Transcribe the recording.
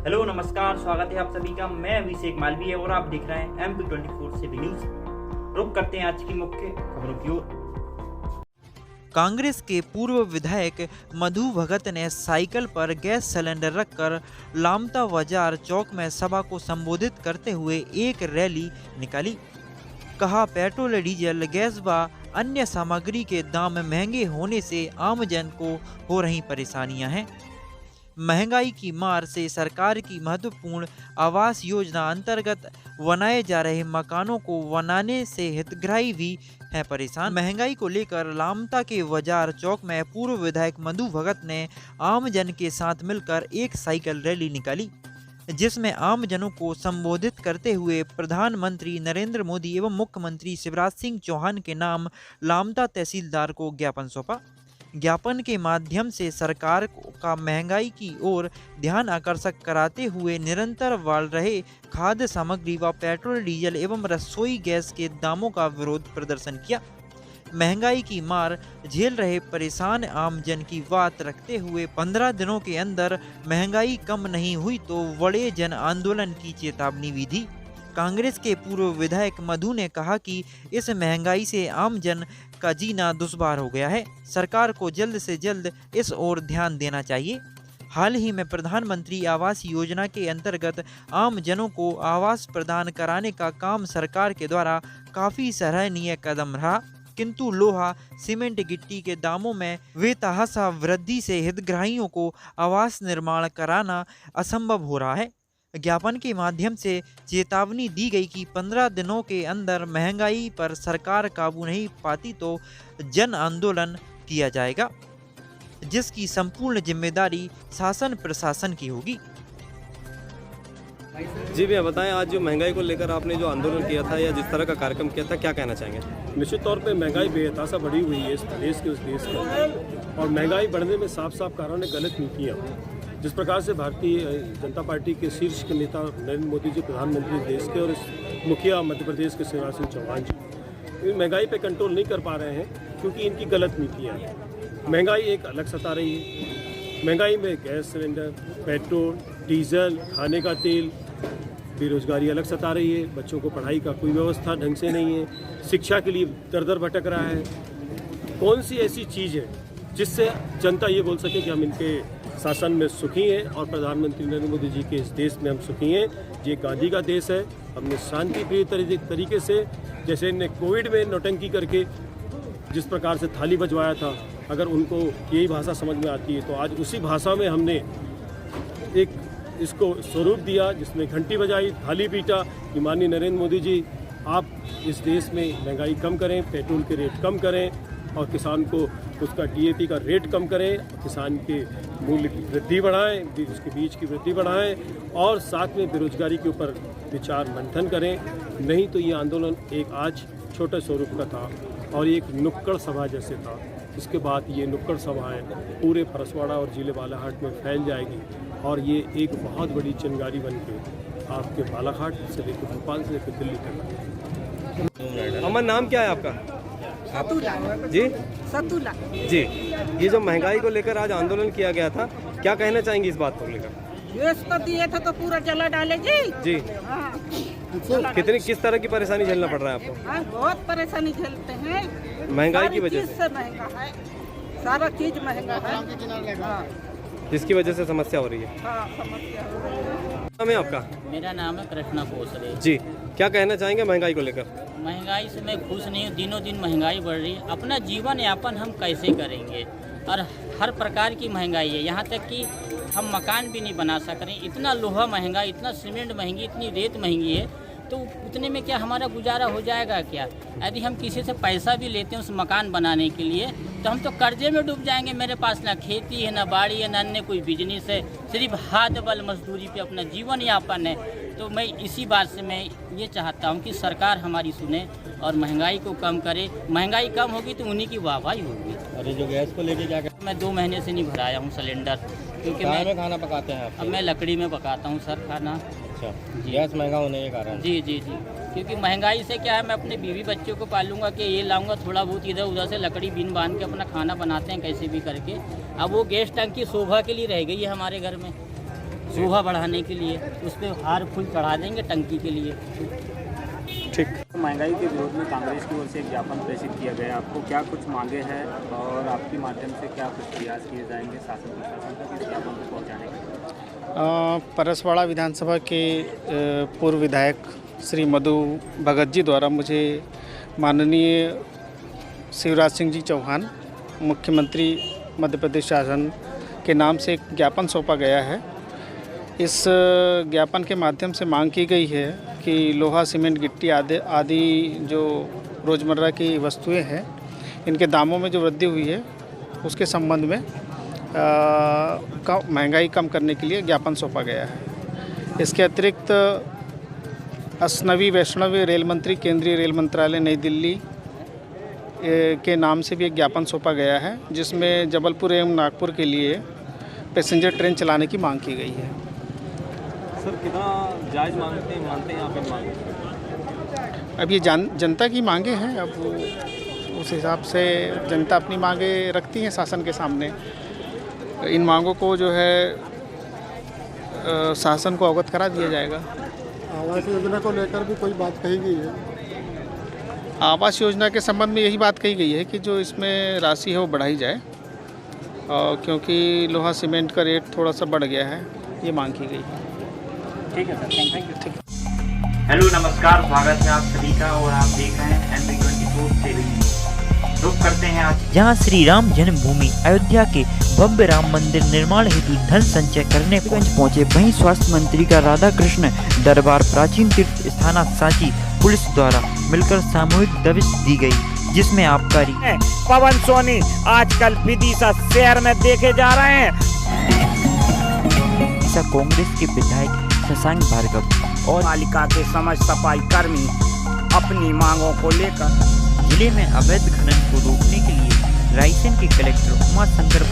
Hello नमस्कार, स्वागत है आप सभी का। मैं अभिषेक मालवीय और आप देख रहे हैं MP24 से न्यूज। रुक करते हैं आज की मुख्य खबरों की ओर। कांग्रेस के पूर्व विधायक मधु भगत ने साइकिल पर गैस सिलेंडर रखकर लामता बाजार चौक में सभा को संबोधित करते हुए एक रैली निकाली। कहा, पेट्रोल, डीजल, गैस व अन्य सामग्री के दाम महंगे होने से आमजन को हो रही परेशानियां हैं। महंगाई की मार से सरकार की महत्वपूर्ण आवास योजना अंतर्गत बनाए जा रहे मकानों को बनाने से हितग्राही भी हैं परेशान। महंगाई को लेकर लामता के बाजार चौक में पूर्व विधायक मधु भगत ने आमजन के साथ मिलकर एक साइकिल रैली निकाली, जिसमें आमजनों को संबोधित करते हुए प्रधानमंत्री नरेंद्र मोदी एवं मुख्यमंत्री शिवराज सिंह चौहान के नाम लामता तहसीलदार को ज्ञापन सौंपा। ज्ञापन के माध्यम से सरकार का महंगाई की ओर ध्यान आकर्षक कराते हुए निरंतर बढ़ रहे खाद्य सामग्री व पेट्रोल, डीजल एवं रसोई गैस के दामों का विरोध प्रदर्शन किया। महंगाई की मार झेल रहे परेशान आमजन की बात रखते हुए 15 दिनों के अंदर महंगाई कम नहीं हुई तो बड़े जन आंदोलन की चेतावनी भी दी। कांग्रेस के पूर्व विधायक मधु ने कहा कि इस महंगाई से आमजन का जीना दुश्वार हो गया है। सरकार को जल्द से जल्द इस ओर ध्यान देना चाहिए। हाल ही में प्रधानमंत्री आवास योजना के अंतर्गत आम जनों को आवास प्रदान कराने का काम सरकार के द्वारा काफ़ी सराहनीय कदम रहा, किंतु लोहा, सीमेंट, गिट्टी के दामों में बेतहाशा वृद्धि से हितग्राहियों को आवास निर्माण कराना असंभव हो रहा है। ज्ञापन के माध्यम से चेतावनी दी गई कि 15 दिनों के अंदर महंगाई पर सरकार काबू नहीं पाती तो जन आंदोलन किया जाएगा, जिसकी संपूर्ण जिम्मेदारी शासन प्रशासन की होगी। जी भैया बताएं, आज जो महंगाई को लेकर आपने जो आंदोलन किया था या जिस तरह का कार्यक्रम किया था, क्या कहना चाहेंगे? निश्चित तौर पे महंगाई बेहताशा बढ़ी हुई है इस देश के उस देश के, और महंगाई बढ़ने में साफ साफ कारण है गलत नीतियाँ। जिस प्रकार से भारतीय जनता पार्टी के शीर्ष के नेता नरेंद्र मोदी जी, प्रधानमंत्री देश के, और इस मुखिया मध्य प्रदेश के शिवराज सिंह चौहान जी महंगाई पे कंट्रोल नहीं कर पा रहे हैं क्योंकि इनकी गलत नीतियाँ हैं। महंगाई एक अलग सता रही है। महंगाई में गैस सिलेंडर, पेट्रोल, डीजल, खाने का तेल, बेरोजगारी अलग सता रही है। बच्चों को पढ़ाई का कोई व्यवस्था ढंग से नहीं है। शिक्षा के लिए दर दर भटक रहा है। कौन सी ऐसी चीज़ है जिससे जनता ये बोल सके कि हम इनके शासन में सुखी हैं और प्रधानमंत्री नरेंद्र मोदी जी के इस देश में हम सुखी हैं? ये गांधी का देश है। हमने शांति प्रिय तरीके से, जैसे इन्हें कोविड में नौटंकी करके जिस प्रकार से थाली बजवाया था, अगर उनको यही भाषा समझ में आती है तो आज उसी भाषा में हमने एक इसको स्वरूप दिया, जिसमें घंटी बजाई, थाली पीटा कि माननीय नरेंद्र मोदी जी आप इस देश में महंगाई कम करें, पेट्रोल के रेट कम करें और किसान को उसका DAP का रेट कम करें, किसान के मूल्य की वृद्धि बढ़ाएं, उसके बीज की वृद्धि बढ़ाएं और साथ में बेरोजगारी के ऊपर विचार मंथन करें। नहीं तो ये आंदोलन एक आज छोटे स्वरूप का था और एक नुक्कड़ सभा जैसे था। इसके बाद ये नुक्कड़ सभाएं पूरे फरसवाड़ा और जिले बालाघाट में फैल जाएगी और ये एक बहुत बड़ी चिंगारी बन के आपके बालाघाट से लेकर भोपाल से लेकर दिल्ली तक। अमन, नाम क्या है आपका? सतुला जी सतुला जी। ये जो महंगाई को लेकर आज आंदोलन किया गया था, क्या कहना चाहेंगे इस बात को लेकर? गैस तो दिए थे तो पूरा जला डाले जी। हाँ। किस तरह की परेशानी झेलना पड़ रहा है आपको? हाँ, बहुत परेशानी झेलते हैं महंगाई की वजह से। महंगा है, सारा चीज महंगा है। हाँ। जिसकी वजह से समस्या हो रही है। हाँ, समस्या हो रही है। नाम है आपका? मेरा नाम है कृष्णा पोसरे जी। क्या कहना चाहेंगे महंगाई को लेकर? महंगाई से मैं खुश नहीं हूँ। दिनों दिन महंगाई बढ़ रही है। अपना जीवन यापन हम कैसे करेंगे? और हर प्रकार की महंगाई है, यहाँ तक कि हम मकान भी नहीं बना सक रहे। इतना लोहा महंगा, इतना सीमेंट महंगी, इतनी रेत महंगी है, तो उतने में क्या हमारा गुजारा हो जाएगा क्या? यदि हम किसी से पैसा भी लेते हैं उस मकान बनाने के लिए तो हम तो कर्जे में डूब जाएंगे। मेरे पास ना खेती है, ना बाड़ी है, ना अन्य कोई बिजनेस है, सिर्फ हाथ बल मजदूरी पे अपना जीवन यापन है। तो मैं इसी बात से मैं ये चाहता हूँ कि सरकार हमारी सुने और महंगाई को कम करे। महंगाई कम होगी तो उन्हीं की वाहवाही होगी। अरे जो गैस को लेके क्या मैं 2 महीने से नहीं भराया हूँ सिलेंडर, क्योंकि मैं खाना पकाते हैं अब मैं लकड़ी में पकाता हूँ सर खाना। अच्छा, गैस महंगा होने के कारण? जी जी जी, क्योंकि महंगाई से क्या है, मैं अपने बीवी बच्चों को पालूंगा कि ये लाऊंगा, थोड़ा बहुत इधर उधर से लकड़ी बीन बांध के अपना खाना बनाते हैं कैसे भी करके। अब वो गैस टंकी शोभा के लिए रह गई है हमारे घर में। शोभा बढ़ाने के लिए उस पर हार फूल चढ़ा देंगे टंकी के लिए। ठीक। महंगाई के विरोध में कांग्रेस की ओर से एक ज्ञापन प्रेषित किया गया, आपको क्या कुछ मांगे हैं और आपके माध्यम से क्या कुछ प्रयास किए जाएंगे शासन प्रशासन तक इस ज्ञापन को पहुँचाने के? परसवाड़ा विधानसभा के पूर्व विधायक श्री मधु भगत जी द्वारा मुझे माननीय शिवराज सिंह जी चौहान मुख्यमंत्री मध्य प्रदेश शासन के नाम से एक ज्ञापन सौंपा गया है। इस ज्ञापन के माध्यम से मांग की गई है कि लोहा सीमेंट गिट्टी आदि जो रोज़मर्रा की वस्तुएं हैं इनके दामों में जो वृद्धि हुई है उसके संबंध में महंगाई कम करने के लिए ज्ञापन सौंपा गया है। इसके अतिरिक्त असनवी वैष्णवी रेल मंत्री केंद्रीय रेल मंत्रालय नई दिल्ली के नाम से भी एक ज्ञापन सौंपा गया है, जिसमें जबलपुर एवं नागपुर के लिए पैसेंजर ट्रेन चलाने की मांग की गई है। सर कितना जायज़ मानते हैं आप इन मांगों? अब ये जनता की मांगे हैं, अब उस हिसाब से जनता अपनी मांगे रखती है शासन के सामने। इन मांगों को जो है शासन को अवगत करा दिया जाएगा। आवास योजना को लेकर भी कोई बात कही गई है? आवास योजना के संबंध में यही बात कही गई है कि जो इसमें राशि है वो बढ़ाई जाए, क्योंकि लोहा सीमेंट का रेट थोड़ा सा बढ़ गया है, ये मांग की गई है। ठीक है सर, थैंक यू। ठीक है। हेलो नमस्कार, स्वागत है आप सभी का और आप देख रहे हैं MP24 से न्यूज़। रुक करते हैं आज जहां श्री राम जन्मभूमि अयोध्या के भव्य राम मंदिर निर्माण हेतु धन संचय करने पहुंचे। वहीं स्वास्थ्य मंत्री का राधा कृष्ण दरबार प्राचीन तीर्थ स्थान सांची पुलिस द्वारा मिलकर सामूहिक दबिश दी गई, जिसमें आबकारी पवन सोनी आजकल विदिशा शहर में देखे जा रहे हैं। कांग्रेस के विधायक शशांक भार्गव और पालिका के समस्त सफाई कर्मी अपनी मांगों को लेकर जिले में अवैध खनन को रोकने के लिए रायसेन के कलेक्टर उमा शंकर